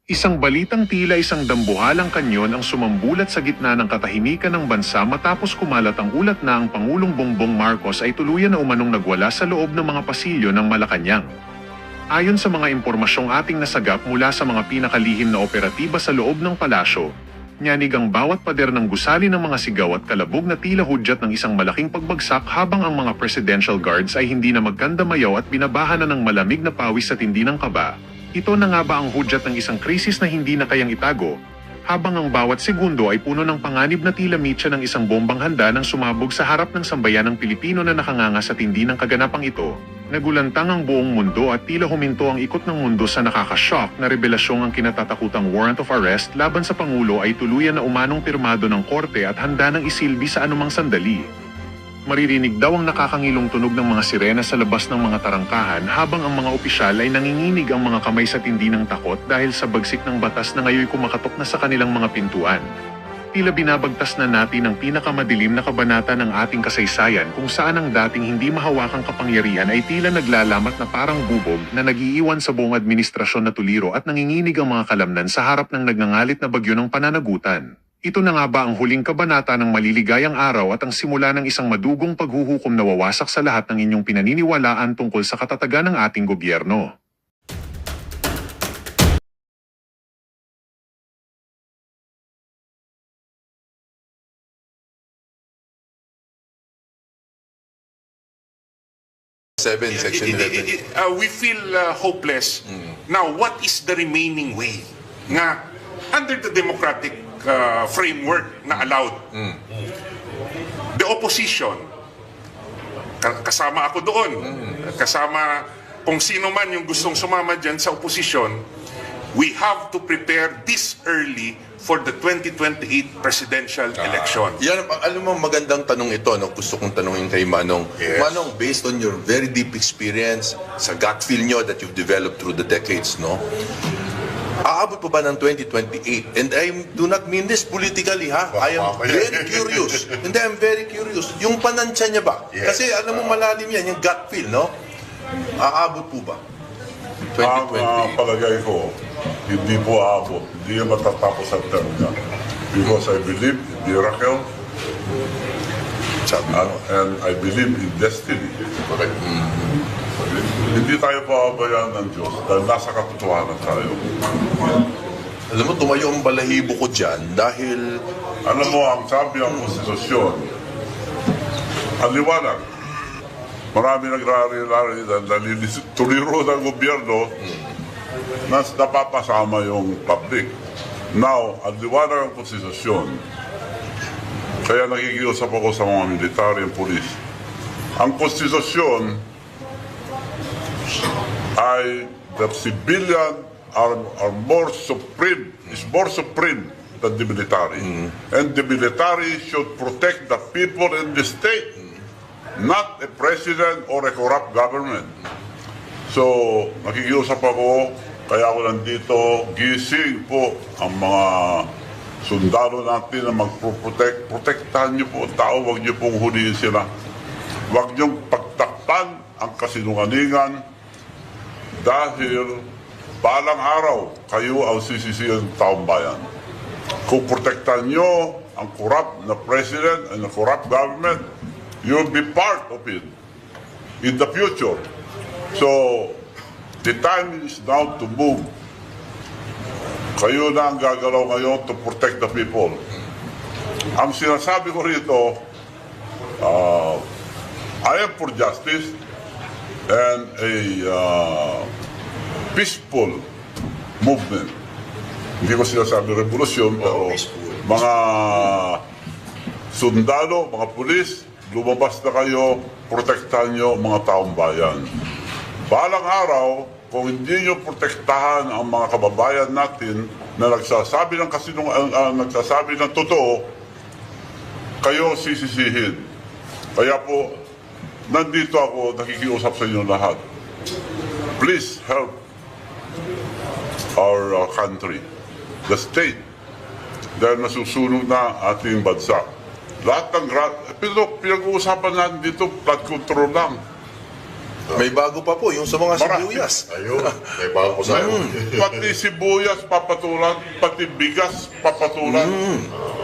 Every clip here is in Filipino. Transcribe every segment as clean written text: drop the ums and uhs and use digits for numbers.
Isang balitang tila isang dambuhalang kanyon ang sumambulat sa gitna ng katahimikan ng bansa matapos kumalat ang ulat na ang Pangulong Bongbong Marcos ay tuluyan na umanong nagwala sa loob ng mga pasilyo ng Malacanang. Ayon sa mga impormasyong ating nasagap mula sa mga pinakalihim na operatiba sa loob ng palasyo, nyanig ang bawat pader ng gusali ng mga sigaw at kalabog na tila hudyat ng isang malaking pagbagsak habang ang mga presidential guards ay hindi na magkandamayaw at binabahan na ng malamig na pawis sa tindi ng kaba. Ito na nga ba ang hudyat ng isang krisis na hindi na kayang itago, habang ang bawat segundo ay puno ng panganib na tila mitya ng isang bombang handa nang sumabog sa harap ng sambayanang Pilipino na nakanganga sa tindi ng kaganapang ito. Nagulantang ang buong mundo at tila huminto ang ikot ng mundo sa nakakashock na revelasyong ang kinatatakutang warrant of arrest laban sa Pangulo ay tuluyan na umanong pirmado ng korte at handa ng isilbi sa anumang sandali. Maririnig daw ang nakakangilong tunog ng mga sirena sa labas ng mga tarangkahan habang ang mga opisyal ay nanginginig ang mga kamay sa tindi ng takot dahil sa bagsik ng batas na ngayon kumakatok na sa kanilang mga pintuan. Tila binabagtas na natin ang pinakamadilim na kabanata ng ating kasaysayan kung saan ang dating hindi mahawakang kapangyarihan ay tila naglalamat na parang bubog na nag-iiwan sa buong administrasyon na tuliro at nanginginig ang mga kalamnan sa harap ng nagngangalit na bagyo ng pananagutan. Ito na nga ba ang huling kabanata ng maliligayang araw at ang simula ng isang madugong paghuhukom na wawasak sa lahat ng inyong pinaniniwalaan tungkol sa katatagan ng ating gobyerno? Section 11. We feel hopeless. Now, what is the remaining way? Nga, under the democratic framework na allowed, the opposition, kasama ako doon, kasama kung sino man yung gustong sumama dyan sa opposition, we have to prepare this early for the 2028 presidential election. Yan, alam mo, magandang tanong ito, no? Gusto kong tanungin kay Manong. Yes. Manong, based on your very deep experience, sa gut feel nyo that you've developed through the decades, no? Aabot pa ba ng 2028? And I do not mean this politically, ha? I am very curious. Hindi, I'm very curious. Yung panansya niya ba? Yes. Kasi alam mo, malalim yan, yung gut feel, no? Aabot po ba? Ang 2028. palagay ko, hindi po aabot. Hindi yan matatapos ang term niya. Because I believe in miracle Sabi mo. and I believe in destiny. Correct. Hindi tayo pababayaan ng Diyos dahil nasa katotohanan tayo. Alam mo, tumayo ang balahibo ko dyan dahil Alam mo, ang sabi ng konstitusyon, ang liwanag, marami nagrari-lari na tuliro ng gobyerno na napapasama yung public. Now, ang liwanag ng konstitusyon, kaya nakikiusap ako sa mga military and police. Ang konstitusyon ay the civilian are more supreme, is more supreme than the military. And the military should protect the people in the state, not a president or a corrupt government. So, nakikiusap ako, kaya ako nandito, gising po ang mga sundalo natin na magproprotect. Protektahan niyo po ang tao, huwag niyo pong huliin sila. Huwag niyong pagtakpan ang kasinungalingan dahil balang araw kayo ang sisisihan ng taong bayan. Kung protektahan niyo ang corrupt na president and the corrupt government, you'll be part of it in the future. So, the time is now to move. Kayo na ang gagalaw ngayon to protect the people. Ang sinasabi ko rito, I am for justice and a peaceful movement. Hindi ko sinasabi revolusyon, pero mga sundalo, mga pulis, lumabas na kayo, protektahan nyo mga taong bayan. Balang araw, kung hindi nyo protektahan ang mga kababayan natin na nagsasabi ng totoo, kayo sisisihin. Kaya po, nandito ako, nakikiusap sa inyo lahat. Please help our country, the state, dahil nasusunog na ating bansa. Lahat ng pero pinag-uusapan natin dito, flood control lang. May bago pa po, yung sa mga Marami. sibuyas. Ayun, may bago ko sa Pati sibuyas papatulan, pati bigas papatulan.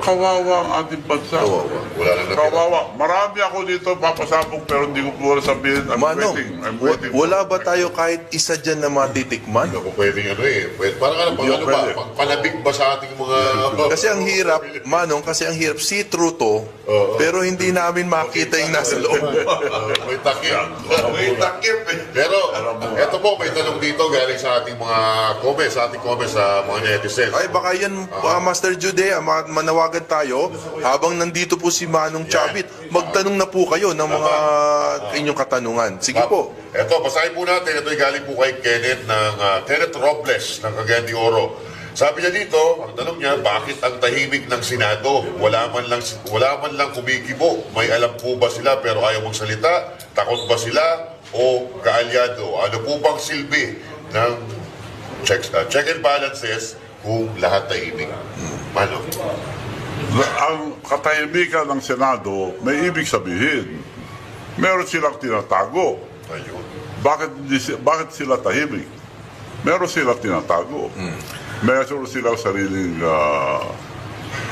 Kawawa ang ating bansa. Wala na natira. Kawawa. Marami ako dito papasabog pero hindi ko po sabihin. I'm Manong, waiting. wala ba tayo kahit isa dyan na matitikman? Hindi ako pwedeng pwede, parang ano pwede. ba, panabig ba sa ating mga... Kasi ang hirap, Manong, see-through to, pero hindi namin makita yung nasa loob. May takip. May takip eh. Pero, eto po, may tanong dito galing sa ating mga comments, sa mga netizens. Ay, baka yan, Master Judea, manawagan tayo, habang nandito po si Manong Chavit, magtanong na po kayo ng mga inyong katanungan. Sige po. Eto, basahin po natin. Ito ay galing po kay Kenneth Robles ng Cagayan de Oro. Sabi niya dito, ang tanong niya, bakit ang tahimik ng Senado? Wala man lang kumikibo. May alam po ba sila pero ayaw magsalita? Takot ba sila o kaalyado? Ano po bang silbi ng check and balances kung lahat tahimik? Mano? Ang katahimikan ng Senado, may ibig sabihin, meron silang tinatago. Ayun. Bakit sila tahimik? Meron silang tinatago. Meron silang sariling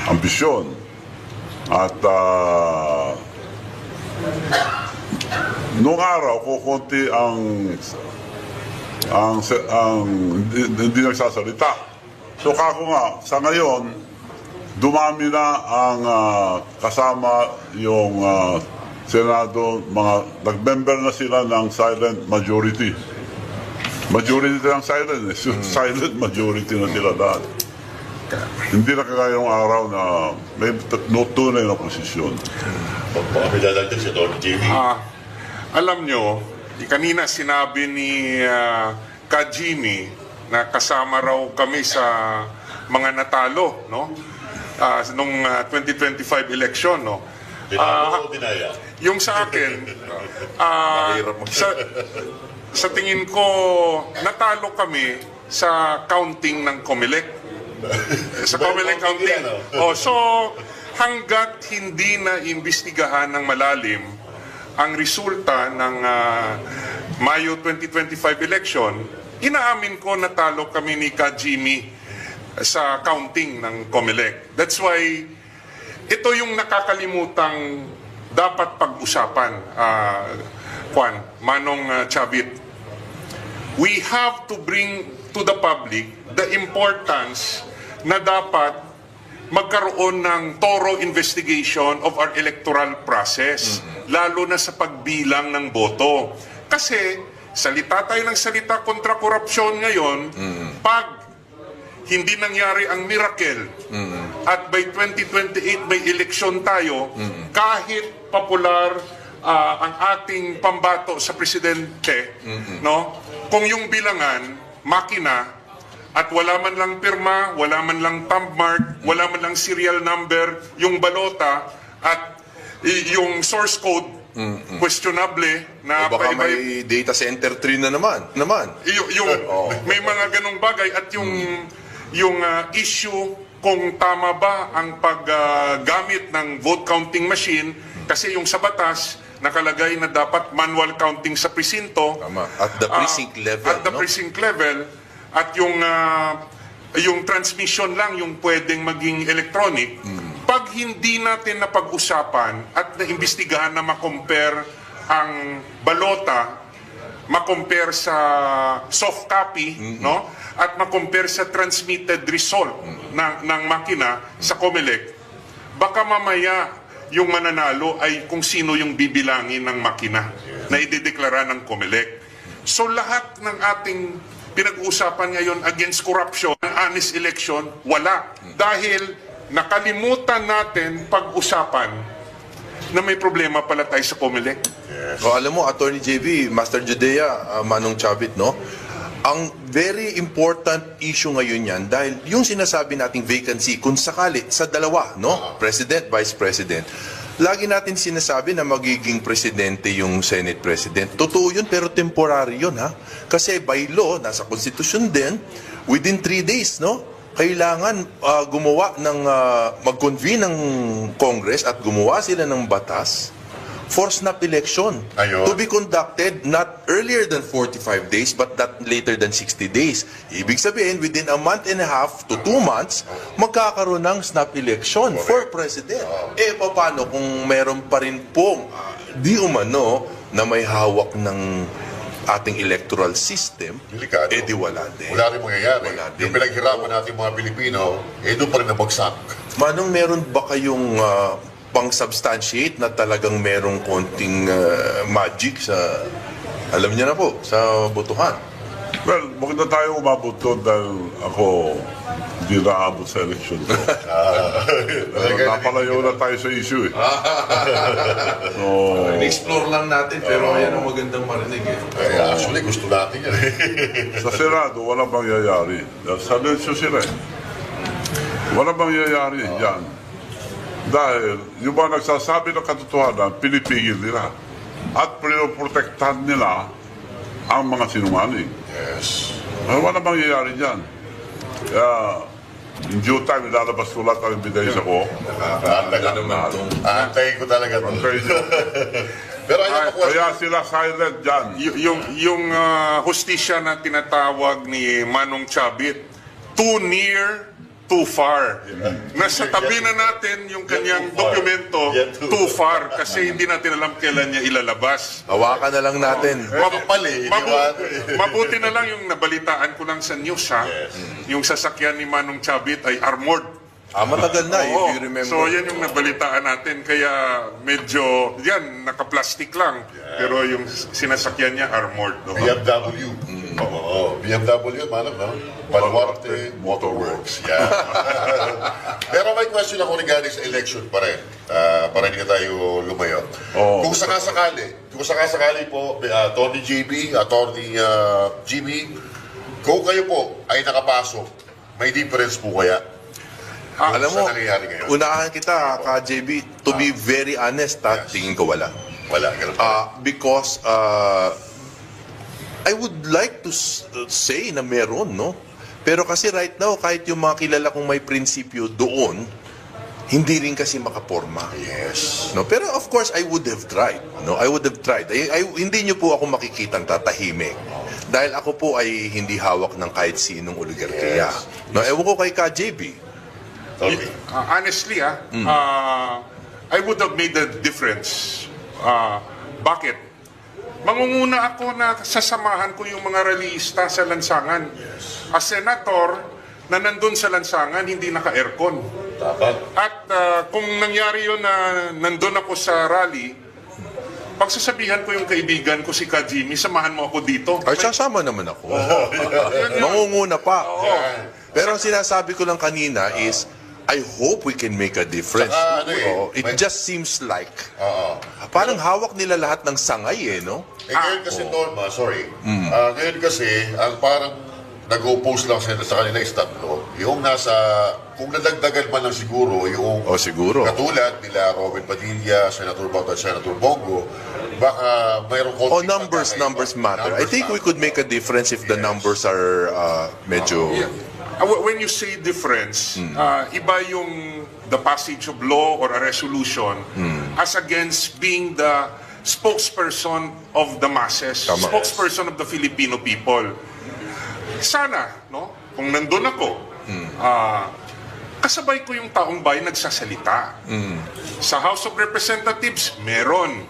ambisyon. At nung araw, kukunti ang hindi nagsasalita. So kako nga, sa ngayon, dumami na ang kasama yung Senado, nag-member na sila ng silent majority. Majority ng silent, silent majority na sila lahat. Hindi na kagaya ng araw na may tunay na posisyon. Kami lalagyan si Don JV. Alam nyo, kanina sinabi ni Kajimi na kasama raw kami sa mga natalo, no? Nung 2025 election, no? Dinalo o dinaya? Yung sa akin, sa tingin ko, natalo kami sa counting ng COMELEC. Sa COMELEC counting. So, hanggat hindi na imbestigahan ng malalim ang resulta ng Mayo 2025 election, inaamin ko natalo kami ni Kajimi sa counting ng COMELEC. That's why ito yung nakakalimutang dapat pag-usapan, Manong Chavit. We have to bring to the public the importance na dapat magkaroon ng thorough investigation of our electoral process, lalo na sa pagbilang ng boto. Kasi salita tayo ng salita kontra korupsyon ngayon, pag hindi nangyari ang miracle at by 2028 may eleksyon tayo, kahit popular ang ating pambato sa presidente, no? Kung yung bilangan, makina, at wala man lang pirma, wala man lang thumb mark, wala man lang serial number, yung balota, at yung source code, questionable na Baka may data center 3 na naman. May mga ganong bagay at yung issue kung tama ba ang paggamit ng vote counting machine, kasi yung sa batas nakalagay na dapat manual counting sa presinto. Tama. At the precinct level. At the precinct level. At yung transmission lang yung pwedeng maging electronic. Pag hindi natin napag-usapan at naimbestigahan na makompare ang balota, makompare sa soft copy, no? At makompare sa transmitted result ng makina sa COMELEC, baka mamaya yung mananalo ay kung sino yung bibilangin ng makina na idedeklara ng COMELEC. So lahat ng ating pinag-uusapan ngayon against corruption, honest election, wala. Dahil nakalimutan natin pag-usapan na may problema pala tayo sa COMELEC. So, alam mo, Attorney JV, Master Judea, Manong Chavit, no? Ang very important issue ngayon yan dahil yung sinasabi nating vacancy kung sakali sa dalawa, no? President, Vice President. Lagi natin sinasabi na magiging presidente yung Senate President. Totoo yun pero temporary yun, ha? Kasi by law, nasa Constitution din, within 3 days, no? Kailangan mag-convene ng Congress at gumawa sila ng batas for snap election Ayun. to be conducted not earlier than 45 days but not later than 60 days. Ibig sabihin, within a month and a half to 2 months, magkakaroon ng snap election for president. Eh, paano kung meron pa rin pong di umano na may hawak ng ating electoral system, Delikado. eh di wala din. Wala rin mangyayari. Wala din. Yung pinaghirapan natin mga Pilipino, doon pa rin nabagsak. Manong, meron ba kayong pang-substantiate na talagang merong konting magic sa, alam niyo na po, sa botohan? Well, bakit na tayo umabot doon dahil ako hindi naabot sa election ko. Pero napalayo na tayo sa issue eh. So, In-explore lang natin, pero ayan ang magandang marinig eh. Actually, gusto natin yan. sa Senado, walang mangyayari. Sa Nelson sila eh. Walang mangyayari yan. Dahil yung mga nagsasabi ng katotohanan, pinipigil nila. At pinoprotektahan nila ang mga sinungaling. Yes. Walang mangyayari dyan. Kaya, in due time, ilalabas ko lahat ang ebidensya ko. Aantayin ko talaga to. Pero ayaw ko Kaya sila silent dyan. Yung hustisya na tinatawag ni Manong Chavit, too near, too far. Nasa tabi na natin yung kanyang dokumento, too far, kasi hindi natin alam kailan niya ilalabas. Hawakan na lang natin. mapapali, di ba? Mabuti na lang yung nabalitaan ko lang sa news, ha? Yung sasakyan ni Manong Chavit ay armored. Matagal na, if Oo. you remember. So yan yung nabalitaan natin, kaya medyo, yan, naka-plastic lang. Pero yung sinasakyan niya, armored. No? BMW. Oo, BMW, malam, no? Baluarte Motorworks. Yeah. Pero may question ako regarding sa election pa rin. Para hindi na tayo lumayo. Oo. Kung sakasakali po, Tony JB, Attorney GB, kung kayo po ay nakapasok, may difference po kaya? Alam mo, Sa nangyayari ngayon? unahan kita, ka-JB, to be very honest, tingin ko wala. Wala, ganun pa. Because I would like to say na meron, no? Pero kasi right now, kahit yung mga kilala kong may prinsipyo doon, hindi rin kasi makaporma. Yes. No, pero of course I would have tried. No, I would have tried. Hindi niyo po ako makikitang tatahimik. Dahil ako po ay hindi hawak ng kahit sinong oligarkiya. Yes. No, ewan ko kay KJB. Tony. Honestly, I would have made a difference. Bakit? Mangunguna ako na sasamahan ko yung mga rallyista sa lansangan. As senator na nandun sa lansangan, hindi naka-aircon. Dapat. At kung nangyari yun na nandun ako sa rally, pagsasabihan ko yung kaibigan ko si Kajimi, samahan mo ako dito. Ay, sasama naman ako. Mangunguna pa. Pero ang sinasabi ko lang kanina is, I hope we can make a difference. Saka, It just seems like, Oo. parang hawak nila lahat ng sangay no? Ngayon kasi, Norma, sorry. Ngayon kasi, ang parang nag-oppose lang sa kanila is tatlo. Yung nasa, kung nadagdagan man lang siguro, yung Siguro. katulad nila Robin Padilla, Senator Bato at Senator Bongo, baka mayroong konting Numbers matter. I think we could make a difference if the numbers are medyo... When you say difference, iba yung the passage of law or a resolution as against being the spokesperson of the masses, Tama. spokesperson of the Filipino people. Sana, no, kung nandun ako, kasabay ko yung taong bayan nagsasalita. Sa House of Representatives, meron.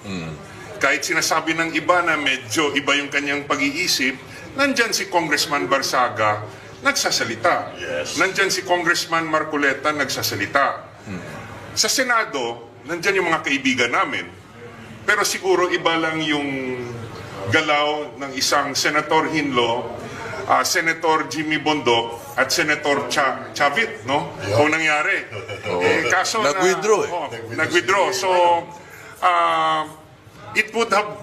Kahit sinasabi ng iba na medyo iba yung kanyang pag-iisip, nandyan si Congressman Barsaga, nagsasalita. Yes. Nandyan si Congressman Marcoleta, nagsasalita. Sa Senado, nandyan yung mga kaibigan namin. Pero siguro iba lang yung galaw ng isang Senator Hinlo, Senator Jimmy Bondoc, at Senator Chavit, no? Kung nangyari. Kaso Nag-withdraw nag-withdraw. So, it would have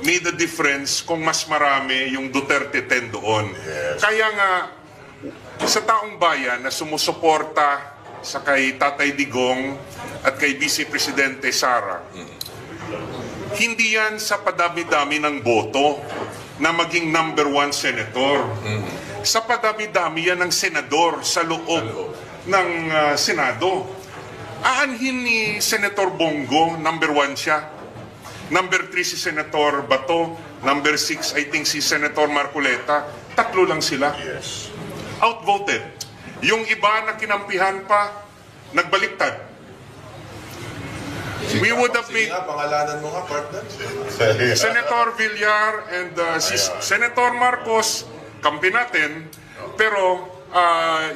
made a difference kung mas marami yung Duterte 10 doon. Kaya nga, sa taong bayan na sumusuporta sa kay Tatay Digong at kay Vice Presidente Sara, hindi yan sa padami-dami ng boto na maging number 1 senator. Sa padami-dami yan ng senador sa loob ng Senado. Aanhin ni Senator Bongo, number 1 siya. Number 3 si Senator Bato. Number 6, I think si Senator Marcoleta. Tatlo lang sila. Yes. Outvoted. Yung iba na kinampihan pa, nagbaliktad. We would have Sige made nga, pangalanan mo nga, partner. Senator Villar and si Senator Marcos, kampi natin, pero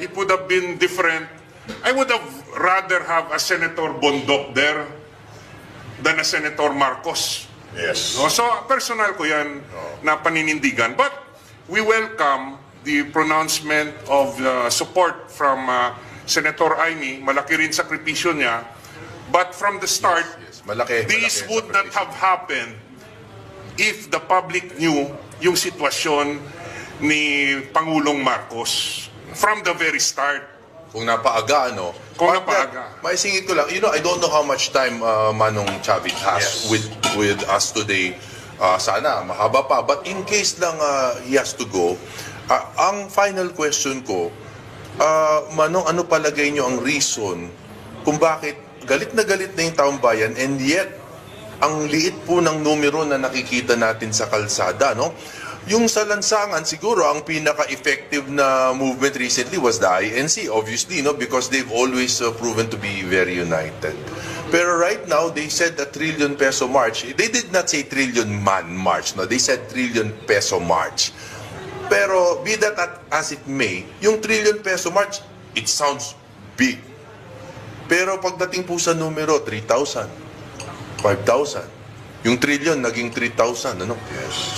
it would have been different. I would have rather have a Senator Bondok there than a Senator Marcos. Yes. No? So, personal ko yan na paninindigan. But we welcome the pronouncement of support from Senator Aimee. Malaki rin sakripisyo niya. But from the start, Yes, malaki this ang would not sakripisyo. have happened if the public knew yung sitwasyon ni Pangulong Marcos from the very start. Kung napaaga, ano? Kung Partner, napaaga. maisingit ko lang, I don't know how much time Manong Chavit has Yes. with us today. Sana, mahaba pa. But in case lang he has to go, ang final question ko, Manong, ano palagay nyo ang reason kung bakit galit na yung taong bayan and yet ang liit po ng numero na nakikita natin sa kalsada, no? Yung sa lansangan, siguro ang pinaka-effective na movement recently was the INC, obviously, no? Because they've always proven to be very united. Pero right now, they said a trillion peso march. They did not say trillion man march, no? They said trillion peso march. Pero be that as it may, yung trillion peso march, it sounds big. Pero pagdating po sa numero, 3,000, 5,000. Yung trillion, naging 3,000, ano?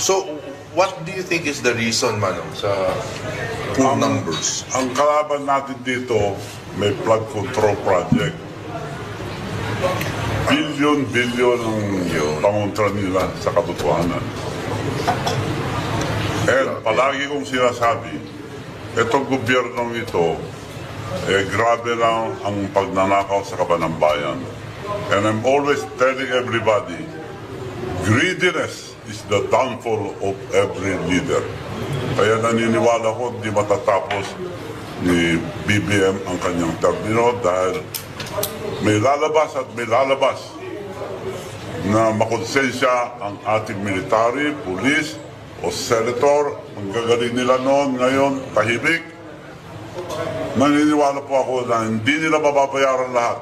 So, what do you think is the reason, Manong, sa poor numbers? Ang kalaban natin dito, may flood control project. Billion ang pangontra nila sa katotohanan. And palagi kong sinasabi, itong gobyernong ito, grabe lang ang pagnanakaw sa kaban ng bayan. And I'm always telling everybody, greediness is the downfall of every leader. Kaya naniniwala ko hindi matatapos ni BBM ang kanyang termino dahil may lalabas na makonsensya ang ating military, police, o senator. Ang gagaling nila noon, ngayon, tahimik. Naniniwala po ako na hindi nila mababayaran lahat.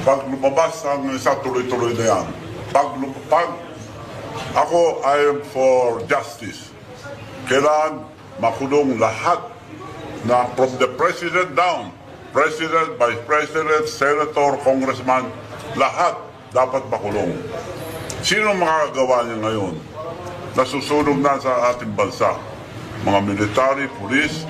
Pag lumabas ang isa, tuloy-tuloy na yan. Pag ako, I am for justice. Kailangan makulong lahat na from the president down, president, vice president, senator, congressman, lahat dapat makulong. Sino makakagawa niya ngayon? Nasusunog na sa ating bansa. Mga military, police,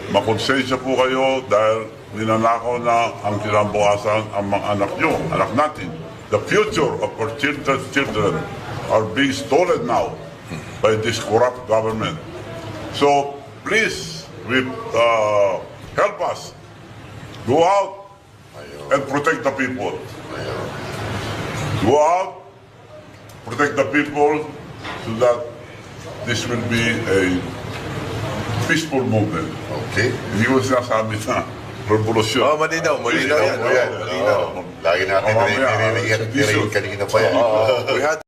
makonsensya po kayo dahil ninanakaw na ang kinabukasan ang mga anak nyo, anak natin. The future of our children are being stolen now by this corrupt government. So please, help us. Go out and protect the people. Go out, protect the people so that this will be a peaceful movement. Okay. Hindi ko sinasabi na revolusyon. Malinaw yan. Malinaw. Lagi natin narinig kanina pa yan. We had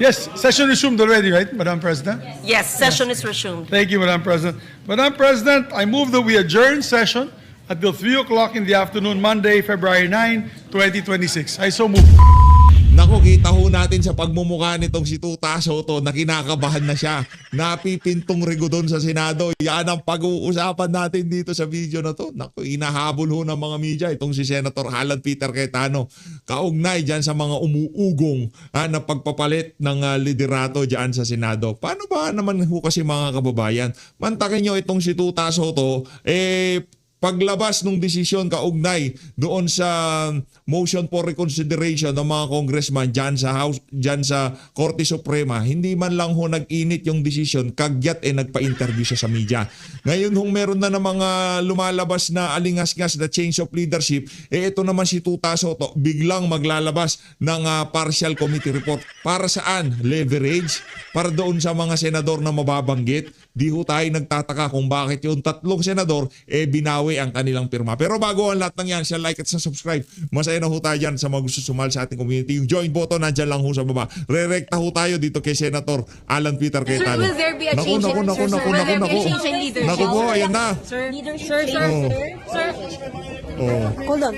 Yes, session resumed already, right, Madam President? Yes, session is resumed. Thank you, Madam President. Madam President, I move that we adjourn session until 3 o'clock in the afternoon, Monday, February 9, 2026. I so move. Naku, kita ho natin sa pagmumukha nitong si Tuta Soto na kinakabahan na siya. Napipintong rigo doon sa Senado. Yan ang pag-uusapan natin dito sa video na to. Naku, inahabol ho ng mga media itong si Senator Alan Peter Cayetano. Kaugnay dyan sa mga umuugong na pagpapalit ng liderato dyan sa Senado. Paano ba naman ho kasi mga kababayan? Mantakin nyo itong si Tuta Soto, paglabas ng desisyon kaugnay doon sa motion for reconsideration ng mga congressman dyan sa House, dyan sa Korte Suprema, hindi man lang ho nag-init yung desisyon, kagyat nagpa-interview siya sa media. Ngayon hong meron na ng mga lumalabas na alingas-ngas na change of leadership, ito naman si Tuta Soto, biglang maglalabas ng partial committee report. Para saan? Leverage? Para doon sa mga senador na mababanggit? di ho tayo nagtataka kung bakit yung tatlong senador binawi ang kanilang pirma. Pero bago ang lahat ng yan, siya like at sa subscribe. Masaya na ho tayo dyan sa mga gusto sumali sa ating community. Yung join button, nandyan lang ho sa baba. Re-recta ho tayo dito kay Senator Alan Peter Cayetano. Will there be a Naku, change in- naku, Sir, naku, will there naku, be a naku. change in leadership? Naku po, ayan na. Sir, Oh. hold on.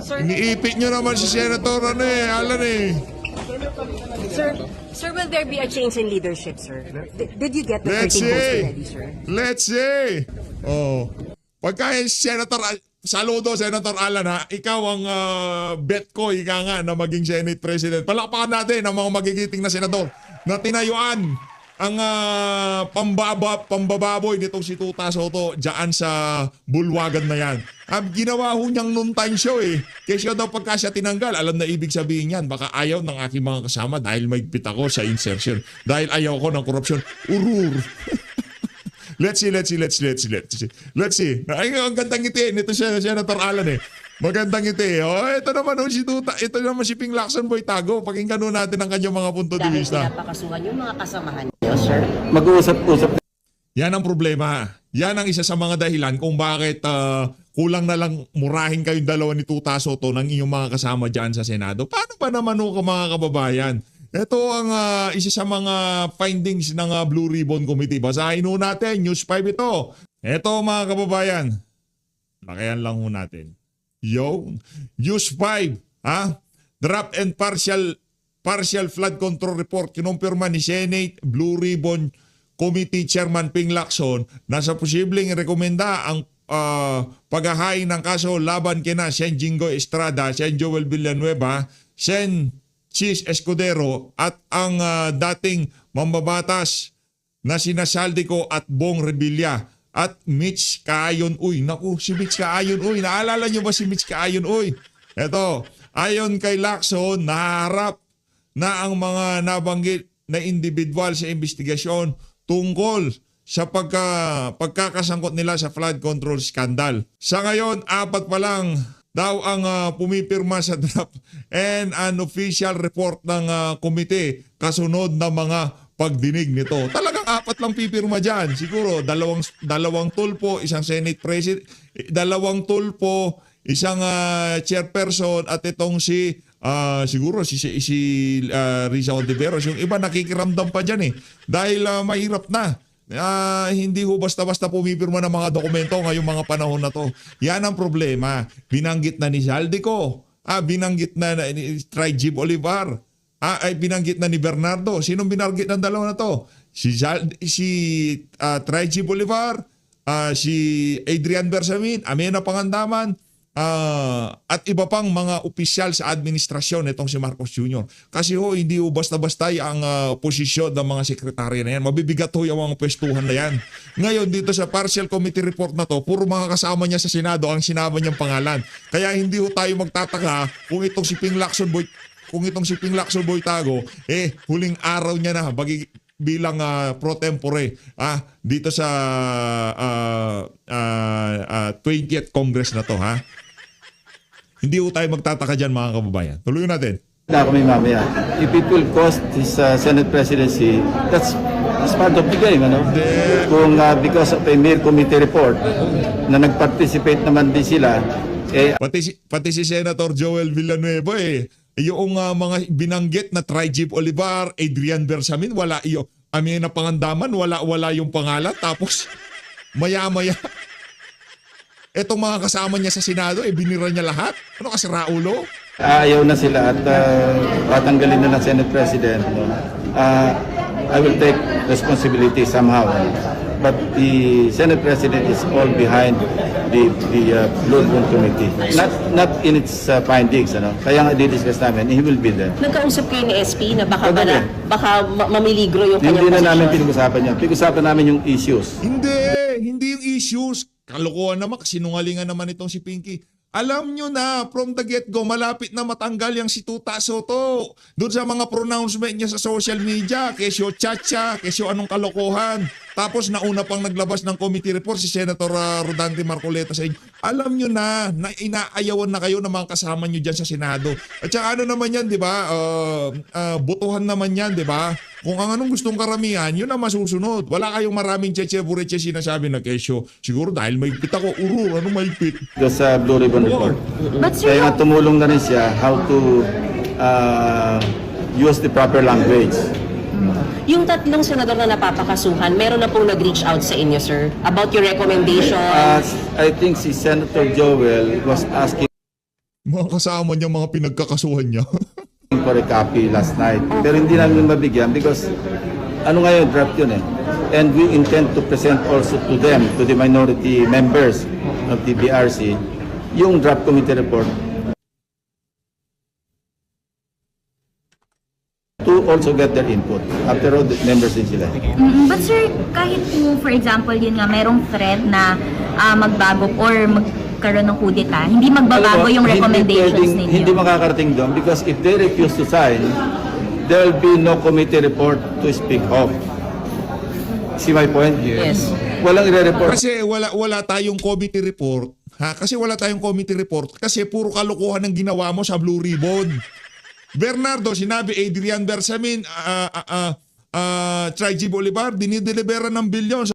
Sir, Iniipit nyo naman si Senator Alan sir, will there be a change in leadership, sir? Did you get the Let's 13 votes see. already, sir? Let's see. Oh. Pagka Senator saludo Senator Alan ha, ikaw ang bet ko ika nga na maging Senate President. Palakpakan natin ang mga magigiting na senador na tinayuan ang pambababoy nitong si Tuta Soto dyan sa bulwagan na yan. Ginawa ho niyang noontime show Kasi daw pagka siya tinanggal, alam na ibig sabihin yan. Baka ayaw ng aking mga kasama dahil maigpit ako sa insertion. Dahil ayaw ko ng korupsyon. Urur. Let's see. Ay, ang gandang ngiti nito siya, Senator Alan Magandang ngiti. Oh, ito naman si Tuta. Ito naman si Ping Lacson Boy Tago. Pakinggan natin ang kanyang mga punto de Dahil vista. pinapakasuhan yung mga kasamahan niyo, sir. Mag-uusap-usap Yan ang problema. Yan ang isa sa mga dahilan kung bakit kulang na lang murahin kayong dalawa ni Tuta Soto ng inyong mga kasama dyan sa Senado. Paano ba naman mga kababayan? Ito ang isa sa mga findings ng Blue Ribbon Committee. Basahin natin, News 5 ito. Ito mga kababayan. Lakayan lang natin. News 5. Draft and partial flood control report. Kinumpirma ni Senate Blue Ribbon Committee Chairman Ping Lacson na sa posibleng rekomenda ang paghahain ng kaso laban kina Sen Jingo Estrada, Sen Joel Villanueva, Sen Chis Escudero at ang dating mambabatas na sina Saldico at Bong Revilla at Mitch Kaayon Uy. Naku, si Mitch Kaayon Uy. Naalala nyo ba si Mitch Kaayon Uy? Eto, ayon kay Lacson, naharap na ang mga nabanggit na individual sa investigasyon tungkol sa pagkakasangkot nila sa flood control scandal. Sa ngayon, 4 pa lang daw ang pumipirma sa draft and an official report ng komite kasunod na mga pagdinig nito. Talagang 4 lang pipirma dyan. Siguro dalawang tulpo, isang Senate President, 2 tulpo, isang chairperson at itong siguro si Risa Ontiveros. Yung iba nakikiramdam pa dyan dahil mahirap na. Hindi ho basta-basta pumipirma ng mga dokumento ngayong mga panahon na to. Yan ang problema. Binanggit na ni Saldico. Binanggit na ni Trajib Olivar. Ay binanggit na ni Bernardo. Sinong binanggit ng dalawa na to? Si Trajib Olivar, si Adrian Bersamin, Amena Pangandaman, at iba pang mga opisyal sa administrasyon itong si Marcos Jr. Kasi hindi basta-basta ang posisyon ng mga sekretarya na yan. Mabibigat yung mga pwestuhan na yan. Ngayon dito sa partial committee report na to, puro mga kasama niya sa Senado ang sinama niyang pangalan. Kaya hindi tayo magtataka kung itong si Ping Lacson Boy Tago, huling araw niya na bilang pro tempore dito sa 20th Congress na to Hindi tayo magtataka dyan mga kababayan. Tuloy natin. na kami mamaya. If it will cost his Senate presidency, that's part of the game, Kung because of a mere committee report na nag-participate naman din sila, Pati si Senator Joel Villanueva yung mga binanggit na Trajib Olivar, Adrian Bersamin, wala iyo. Amena Pangandaman, wala yung pangalan. Tapos maya-maya etong mga kasama niya sa Senado, binira niya lahat. Ano kasi raulo? ayaw na sila at patanggalin na ng Senate President. I will take responsibility somehow. But the Senate President is all behind the Blue Ribbon Committee. Not in its findings. Kaya nga di-discuss namin, he will be there. Nagkausap kayo ni SP na baka mamiligro yung Hindi kanyang na namin posisyon. pinag-usapan yan. Pinag-usapan namin yung issues. Hindi yung issues. Kalokohan naman, sinungalingan naman itong si Pinky. Alam nyo na, from the get-go, malapit na matanggal yung si Tuta Soto. Doon sa mga pronouncement niya sa social media, kesyo chacha, kesyo anong kalokohan. Tapos nauna pang naglabas ng committee report si Senator Rodante Marcoleta sa inyo. Alam nyo na inaayawan na kayo ng mga kasama nyo dyan sa Senado. At saka ano naman yan, di ba? Botohan naman yan, di ba? Kung ang anong gustong karamihan, yun ang masusunod. Wala kayong maraming cheche-bureche sinasabi na kesyo. Siguro dahil mahigpit ako, ano mahigpit? Because Blue Ribbon Report. But sir, Kaya nga tumulong na rin siya how to use the proper language. yung tatlong senador na napapakasuhan, meron na pong nag-reach out sa inyo, sir, about your recommendation. I think si Senator Joel was asking Mga kasama niya, mga pinagkakasuhan niya. for a copy last night. Pero hindi namin mabigyan because ano ngayon, draft yun eh. And we intend to present also to them, to the minority members of the BRC, yung draft committee report to also get their input. After all, the members din sila. But sir, kahit po, for example, yun nga, merong threat na magbago or magkaroon ng kudeta, hindi magbabago yung recommendations ninyo. Hindi makakarating doon because if they refuse to sign, there will be no committee report to speak of. See my point? Yes. Walang i-report. Kasi wala tayong committee report. Kasi wala tayong committee report kasi puro kalokohan ang ginawa mo sa Blue Ribbon. Bernardo, sinabi Adrian Bersamin, Tri G Bolivar, dinidelibera ng bilyon sa